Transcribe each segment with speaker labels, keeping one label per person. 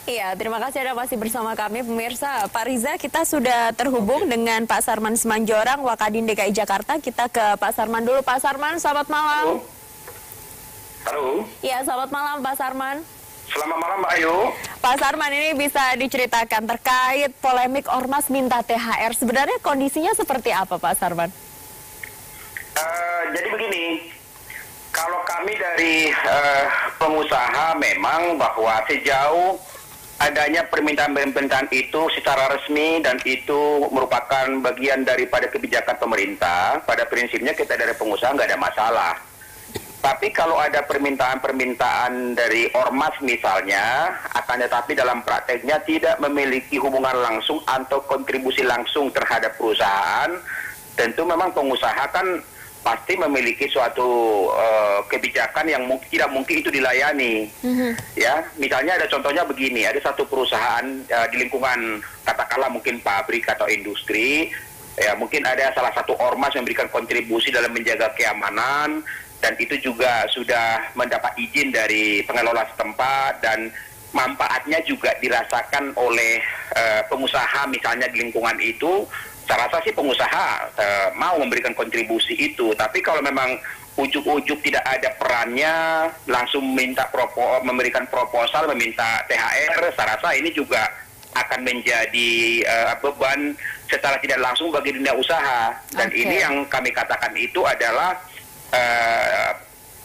Speaker 1: Iya, terima kasih Anda masih bersama kami pemirsa. Pak Riza, kita sudah terhubung dengan Pak Sarman Simanjorang, Wakadin DKI Jakarta. Kita ke Pak Sarman dulu. Pak Sarman, selamat malam.
Speaker 2: Halo.
Speaker 1: Iya, selamat malam Pak Sarman.
Speaker 2: Selamat malam Mbak Ayu.
Speaker 1: Pak Sarman, ini bisa diceritakan terkait polemik Ormas minta THR. Sebenarnya kondisinya seperti apa Pak Sarman?
Speaker 2: Jadi begini, kalau kami dari pengusaha memang bahwa sejauh adanya permintaan itu secara resmi dan itu merupakan bagian daripada kebijakan pemerintah, pada prinsipnya kita dari pengusaha nggak ada masalah. Tapi kalau ada permintaan dari ormas misalnya, akan tetapi dalam prakteknya tidak memiliki hubungan langsung atau kontribusi langsung terhadap perusahaan, tentu memang pengusaha kan pasti memiliki suatu kebijakan yang tidak mungkin itu dilayani. Ya, misalnya ada contohnya begini, ada satu perusahaan di lingkungan katakanlah mungkin pabrik atau industri, ya mungkin ada salah satu ormas yang memberikan kontribusi dalam menjaga keamanan, dan itu juga sudah mendapat izin dari pengelola setempat dan manfaatnya juga dirasakan oleh pengusaha misalnya di lingkungan itu. Saya rasa sih pengusaha mau memberikan kontribusi itu, tapi kalau memang ujuk-ujuk tidak ada perannya, langsung memberikan proposal, meminta THR, saya rasa ini juga akan menjadi beban secara tidak langsung bagi dunia usaha. Dan ini yang kami katakan itu adalah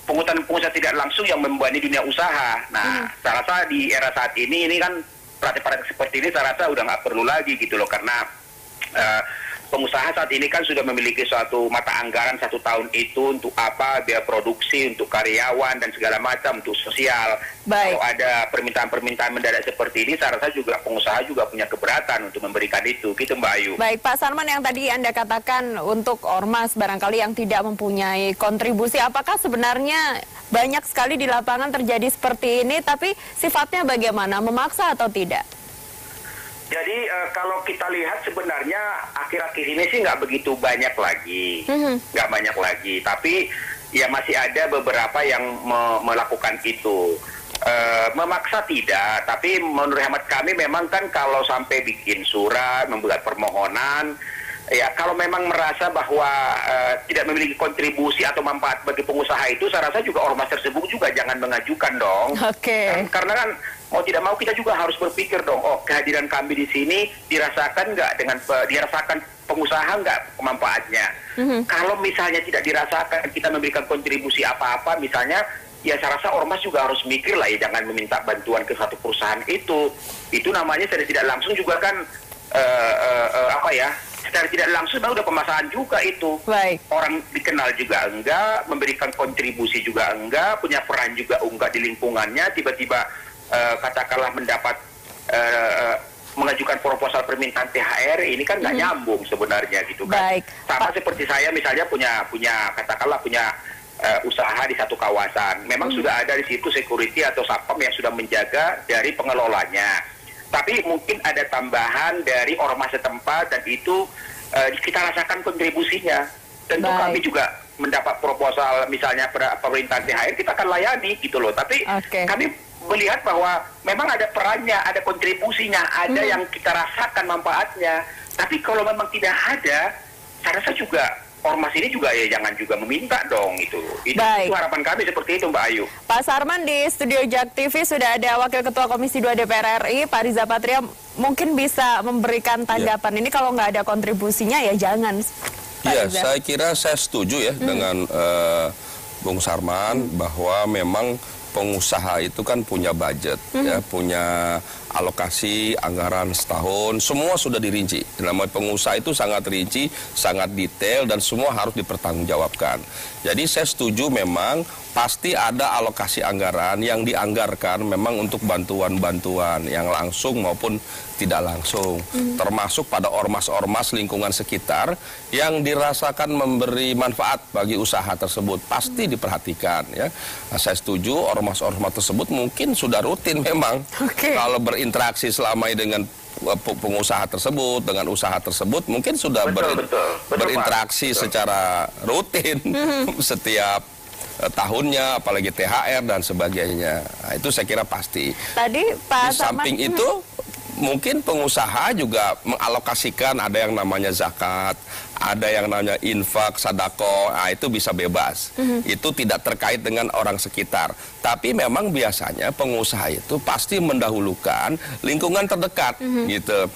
Speaker 2: pungutan pengusaha tidak langsung yang membebani dunia usaha. Nah, saya rasa di era saat ini kan praktik-praktik seperti ini saya rasa udah nggak perlu lagi gitu loh, karena pengusaha saat ini kan sudah memiliki suatu mata anggaran 1 tahun itu untuk apa, biaya produksi, untuk karyawan dan segala macam, untuk sosial. Kalau ada permintaan-permintaan mendadak seperti ini, saya rasa juga pengusaha juga punya keberatan untuk memberikan itu, gitu Mbak Ayu.
Speaker 1: Baik, Pak Sarman, yang tadi Anda katakan untuk ormas barangkali yang tidak mempunyai kontribusi, apakah sebenarnya banyak sekali di lapangan terjadi seperti ini, tapi sifatnya bagaimana, memaksa atau tidak?
Speaker 2: Jadi kalau kita lihat sebenarnya akhir-akhir ini sih nggak begitu banyak lagi, nggak banyak lagi. Tapi ya masih ada beberapa yang melakukan itu. Memaksa tidak, tapi menurut hemat kami memang kan kalau sampai bikin surat, membuat permohonan, ya kalau memang merasa bahwa tidak memiliki kontribusi atau manfaat bagi pengusaha itu, saya rasa juga ormas tersebut juga jangan mengajukan dong. Karena kan mau tidak mau kita juga harus berpikir dong, oh kehadiran kami di sini dirasakan nggak dirasakan pengusaha nggak manfaatnya. Kalau misalnya tidak dirasakan, kita memberikan kontribusi apa-apa misalnya, ya saya rasa ormas juga harus mikir lah ya, jangan meminta bantuan ke satu perusahaan itu. Itu namanya secara tidak langsung juga kan secara tidak langsung udah pemasangan juga itu. Orang dikenal juga enggak, memberikan kontribusi juga enggak, punya peran juga enggak di lingkungannya, tiba-tiba katakanlah mendapat mengajukan proposal permintaan THR, ini kan nggak nyambung sebenarnya gitu kan. Sama seperti saya misalnya punya usaha di satu kawasan, memang sudah ada di situ security atau satpam yang sudah menjaga dari pengelolanya. Tapi mungkin ada tambahan dari ormas setempat dan itu kita rasakan kontribusinya. Tentu kami juga mendapat proposal misalnya pemerintahan THR, kita akan layani gitu loh. Tapi kami melihat bahwa memang ada perannya, ada kontribusinya, ada yang kita rasakan manfaatnya. Tapi kalau memang tidak ada, saya rasa juga ormas ini juga ya jangan juga meminta dong itu. Itu harapan kami seperti itu Mbak Ayu.
Speaker 1: Pak Sarman, di studio JAK TV sudah ada Wakil Ketua Komisi 2 DPR RI, Pak Riza Patria, mungkin bisa memberikan tanggapan. Ini kalau nggak ada kontribusinya ya jangan.
Speaker 3: Iya, saya setuju ya dengan Bung Sarman bahwa memang pengusaha itu kan punya budget, ya, punya alokasi anggaran setahun, semua sudah dirinci. Namanya pengusaha itu sangat rinci, sangat detail, dan semua harus dipertanggungjawabkan. Jadi saya setuju memang pasti ada alokasi anggaran yang dianggarkan memang untuk bantuan-bantuan yang langsung maupun tidak langsung, termasuk pada ormas-ormas lingkungan sekitar yang dirasakan memberi manfaat bagi usaha tersebut, pasti diperhatikan ya. Nah, saya setuju ormas-ormas tersebut mungkin sudah rutin memang kalau berinteraksi selama ini dengan pengusaha tersebut, dengan usaha tersebut mungkin sudah berinteraksi secara rutin setiap tahunnya, apalagi THR dan sebagainya. Nah, itu saya kira pasti.
Speaker 1: Tadi Pak
Speaker 3: Di samping itu mungkin pengusaha juga mengalokasikan, ada yang namanya zakat, ada yang namanya infak, sadako, nah itu bisa bebas. Itu tidak terkait dengan orang sekitar. Tapi memang biasanya pengusaha itu pasti mendahulukan lingkungan terdekat, gitu.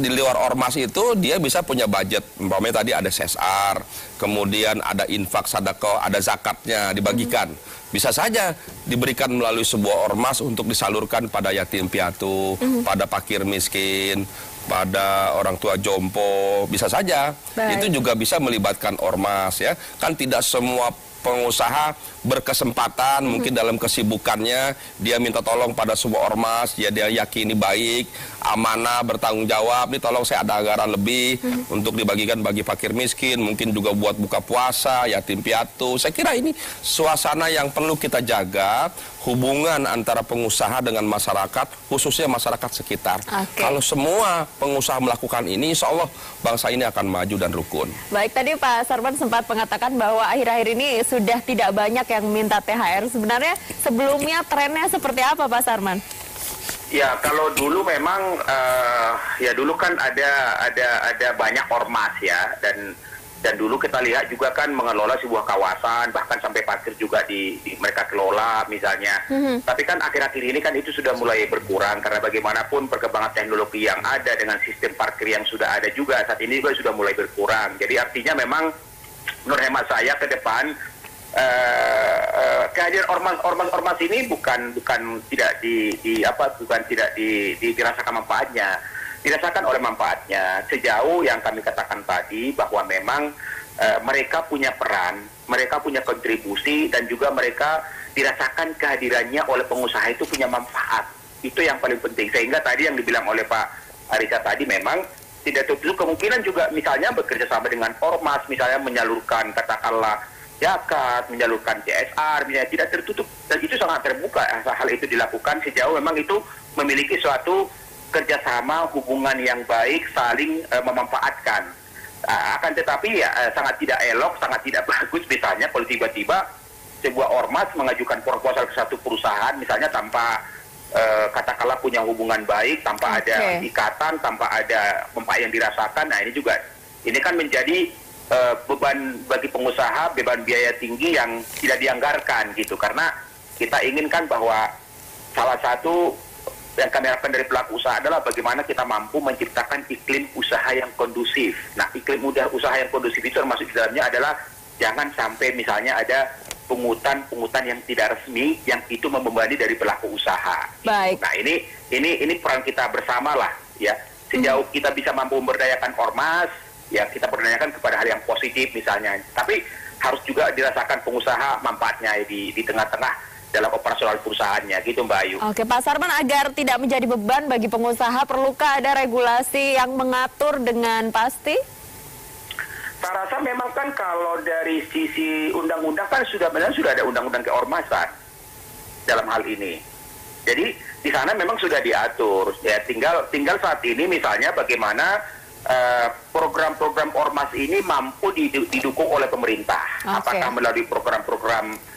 Speaker 3: Di luar ormas itu dia bisa punya budget, umpamanya tadi ada CSR, kemudian ada infak, sadako, ada zakatnya dibagikan. Bisa saja diberikan melalui sebuah ormas untuk disalurkan pada yatim piatu, pada fakir miskin, pada orang tua jompo, bisa saja.
Speaker 1: Baik.
Speaker 3: Itu juga bisa melibatkan ormas, ya. Kan tidak semua pengusaha berkesempatan, mungkin dalam kesibukannya dia minta tolong pada sebuah ormas, ya dia yakini baik, amanah, bertanggung jawab, nih tolong saya ada anggaran lebih untuk dibagikan bagi fakir miskin, mungkin juga buat buka puasa, yatim piatu. Saya kira ini suasana yang perlu kita jaga, hubungan antara pengusaha dengan masyarakat, khususnya masyarakat sekitar. Kalau semua pengusaha melakukan ini, insya Allah bangsa ini akan maju dan rukun.
Speaker 1: Baik, tadi Pak Sarman sempat mengatakan bahwa akhir-akhir ini sudah tidak banyak yang minta THR. Sebenarnya sebelumnya trennya seperti apa, Pak Sarman?
Speaker 2: Ya, kalau dulu memang ya dulu kan ada banyak ormas ya, dan dulu kita lihat juga kan mengelola sebuah kawasan, bahkan sampai parkir juga di mereka kelola misalnya. Tapi kan akhir-akhir ini kan itu sudah mulai berkurang karena bagaimanapun perkembangan teknologi yang ada dengan sistem parkir yang sudah ada juga saat ini juga sudah mulai berkurang. Jadi artinya memang menurut hemat saya ke depan kehadiran ormas ini bukan tidak dirasakan manfaatnya, dirasakan oleh manfaatnya sejauh yang kami katakan tadi bahwa memang mereka punya peran, mereka punya kontribusi, dan juga mereka dirasakan kehadirannya oleh pengusaha itu punya manfaat. Itu yang paling penting. Sehingga tadi yang dibilang oleh Pak Arisa tadi memang tidak tertutup kemungkinan juga misalnya bekerja sama dengan ormas, misalnya menyalurkan katakanlah zakat, menyalurkan CSR, misalnya tidak tertutup, dan itu sangat terbuka hal itu dilakukan sejauh memang itu memiliki suatu kerjasama, hubungan yang baik, saling memanfaatkan. Akan tetapi ya sangat tidak elok, sangat tidak bagus misalnya kalau tiba-tiba sebuah ormas mengajukan proposal ke satu perusahaan misalnya tanpa katakanlah punya hubungan baik, tanpa ada ikatan, tanpa ada manfaat yang dirasakan. Nah ini kan menjadi beban bagi pengusaha, beban biaya tinggi yang tidak dianggarkan gitu, karena kita inginkan bahwa salah satu yang kami harapkan dari pelaku usaha adalah bagaimana kita mampu menciptakan iklim usaha yang kondusif. Nah, iklim usaha yang kondusif itu termasuk di dalamnya adalah jangan sampai misalnya ada pungutan yang tidak resmi yang itu membebani dari pelaku usaha.
Speaker 1: Baik.
Speaker 2: Nah, ini peran kita bersama lah ya. Sejauh kita bisa mampu memberdayakan ormas, ya kita berdayakan kepada hal yang positif misalnya. Tapi harus juga dirasakan pengusaha manfaatnya di tengah-tengah dalam operasional perusahaannya, gitu Mbak Ayu.
Speaker 1: Oke, Pak Sarman, agar tidak menjadi beban bagi pengusaha, perlukah ada regulasi yang mengatur dengan pasti?
Speaker 2: Saya rasa memang kan kalau dari sisi undang-undang kan sudah ada undang-undang keormasan dalam hal ini. Jadi di sana memang sudah diatur. Ya tinggal saat ini misalnya bagaimana program-program ormas ini mampu didukung oleh pemerintah. Apakah melalui program-program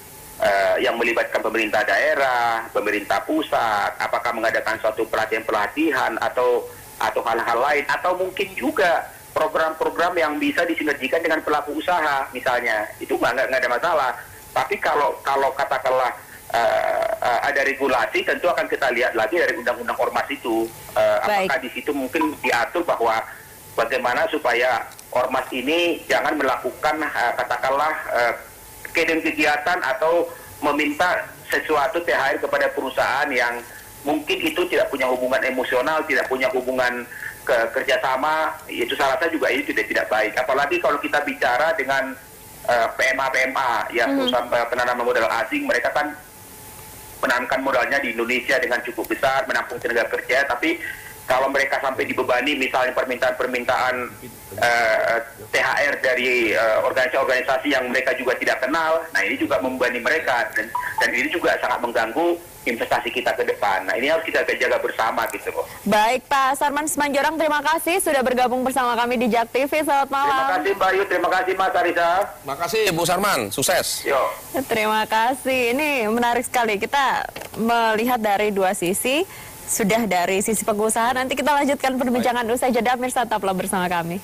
Speaker 2: yang melibatkan pemerintah daerah, pemerintah pusat, apakah mengadakan suatu pelatihan-pelatihan atau hal-hal lain, atau mungkin juga program-program yang bisa disinergikan dengan pelaku usaha misalnya, itu nggak ada masalah. Tapi kalau katakanlah ada regulasi, tentu akan kita lihat lagi dari undang-undang ormas itu, apakah di situ mungkin diatur bahwa bagaimana supaya ormas ini jangan melakukan katakanlah kegiatan atau meminta sesuatu THR kepada perusahaan yang mungkin itu tidak punya hubungan emosional, tidak punya hubungan kerjasama. Itu saya rasa juga ini tidak baik. Apalagi kalau kita bicara dengan PMA yang perusahaan penanaman modal asing, mereka kan menanamkan modalnya di Indonesia dengan cukup besar, menampung tenaga kerja, tapi kalau mereka sampai dibebani misalnya permintaan THR dari organisasi-organisasi yang mereka juga tidak kenal, nah ini juga membebani mereka. Dan dan ini juga sangat mengganggu investasi kita ke depan. Nah, ini harus kita jaga bersama gitu kok.
Speaker 1: Baik, Pak Sarman Simanjorang, terima kasih sudah bergabung bersama kami di Jak TV. Selamat malam.
Speaker 2: Terima kasih Mbak Ayu, terima kasih Mas Arisa.
Speaker 3: Terima kasih Bu Sarman, sukses.
Speaker 2: Yo.
Speaker 1: Terima kasih. Ini menarik sekali. Kita melihat dari dua sisi. Sudah dari sisi pengusaha, nanti kita lanjutkan perbincangan usai jeda. Mirsa, tetaplah bersama kami.